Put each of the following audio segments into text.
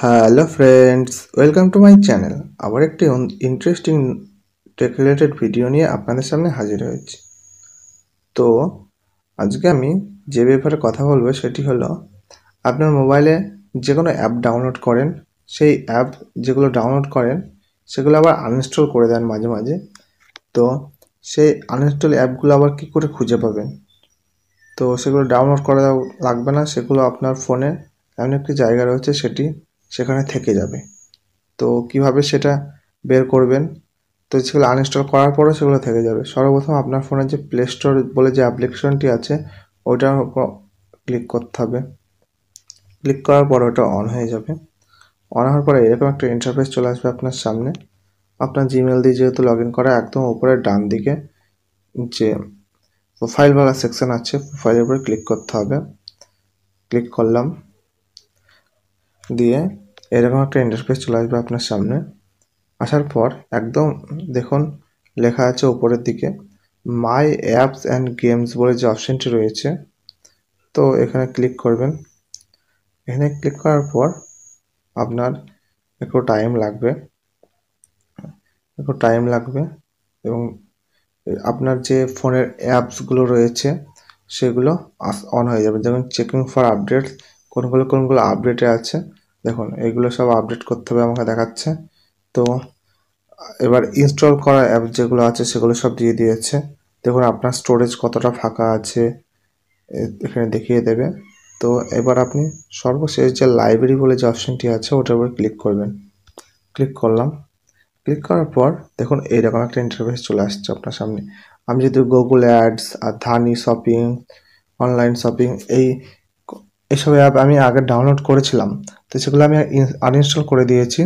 Hello friends, welcome to my channel. আবার একটি interesting tech related video নিয়ে আপনাদের সামনে হাজির হয়েছি। তো আজকে আমি যে ব্যাপারে কথা বলবো সেটি হলো, আপনার মোবাইলে যে কোনো অ্যাপ ডাউনলোড করেন, সেই অ্যাপ যেগুলো ডাউনলোড করেন সেগুলো আবার আনইনস্টল করে দেন মাঝে মাঝে। তো সেই আনইনস্টল অ্যাপগুলো আবার কী করে খুঁজে পাবেন? তো সেগুলো ডাউনলোড করা লাগবে না, সেগুলো আপনার ফোনে এমন একটি জায়গা রয়েছে সেখানে থেকে যাবে। তো কিভাবে সেটা বের করবেন? তো সেগুলো আনইনস্টল করার পরেও সেগুলো থেকে যাবে। সর্বপ্রথম আপনার ফোনে যে প্লে স্টোর বলে যে অ্যাপ্লিকেশনটি আছে ওইটার উপর ক্লিক করতে হবে। ক্লিক করার পর ওটা অন হয়ে যাবে। অন হওয়ার পরে এরকম একটা ইন্টারফেস চলে আসবে আপনার সামনে। আপনার জিমেল দিয়ে যেহেতু লগ ইন করা, একদম উপরের ডান দিকে যে প্রোফাইল বলা সেকশন আছে, প্রোফাইলের উপরে ক্লিক করতে হবে। ক্লিক করলাম, দিয়ে এরকম একটা ইন্টারফেস চলে আসবে আপনার সামনে। আসার পর একদম দেখুন লেখা আছে উপরের দিকে মাই অ্যাপস অ্যান্ড গেমস বলে যে অপশানটি রয়েছে, তো এখানে ক্লিক করবেন। এখানে ক্লিক করার পর আপনার একটু টাইম লাগবে এবং আপনার যে ফোনের অ্যাপসগুলো রয়েছে সেগুলো অন হয়ে যাবে। যেমন চেকিং ফর আপডেট, কোনগুলো আপডেটে আছে দেখুন, এগুলো সব আপডেট করতে হবে আমাকে দেখাচ্ছে। তো এবার ইনস্টল করা অ্যাপ যেগুলো আছে সেগুলো সব দিয়ে দিয়েছে। দেখুন আপনার স্টোরেজ কতটা ফাঁকা আছে এখানে দেখিয়ে দেবে। তো এবার আপনি সর্বশেষ যে লাইব্রেরি বলে যে অপশানটি আছে ওটার উপর ক্লিক করবেন। ক্লিক করলাম। ক্লিক করার পর দেখুন এইরকম একটা ইন্টারফেস চলে আসছে আপনার সামনে। আমি যদি গুগল অ্যাডস আর ধানি শপিং, অনলাইন শপিং এইসব অ্যাপ আমি আগে ডাউনলোড করেছিলাম, তো সেগুলো আমি আনইনস্টল করে দিয়েছি।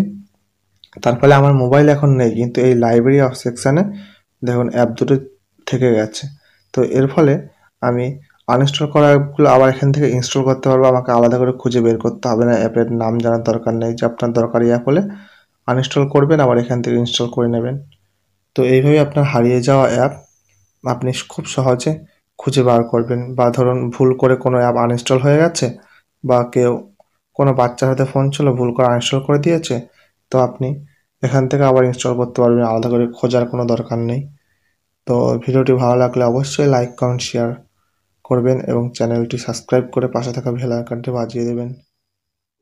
তার ফলে আমার মোবাইল এখন নেই, কিন্তু এই লাইব্রেরি অফ সেকশানে দেখুন অ্যাপ দুটো থেকে গেছে। তো এর ফলে আমি আনইনস্টল করা অ্যাপগুলো আবার এখান থেকে ইনস্টল করতে পারবো। আমাকে আলাদা করে খুঁজে বের করতে হবে না, অ্যাপের নাম জানার দরকার নেই। যে আপনার দরকারি অ্যাপ হলে আনইনস্টল করবেন, আবার এখান থেকে ইনস্টল করে নেবেন। তো এইভাবে আপনার হারিয়ে যাওয়া অ্যাপ আপনি খুব সহজে খুঁজে বার করবেন। বা ধরুন ভুল করে কোনো অ্যাপ আনইনস্টল হয়ে গেছে, বা কোনো বাচ্চার হাতে ফোন ছিল ভুল করে আনইনস্টল করে দিয়েছে, তো আপনি এখান থেকে আবার ইনস্টল করতে পারবেন, আলাদা করে খোঁজার কোনো দরকার নেই। তো ভিডিওটি ভালো লাগলে অবশ্যই লাইক, কমেন্ট, শেয়ার করবেন এবং চ্যানেলটি সাবস্ক্রাইব করে পাশে থাকা বেল আইকনটি বাজিয়ে দেবেন।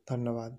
ধন্যবাদ।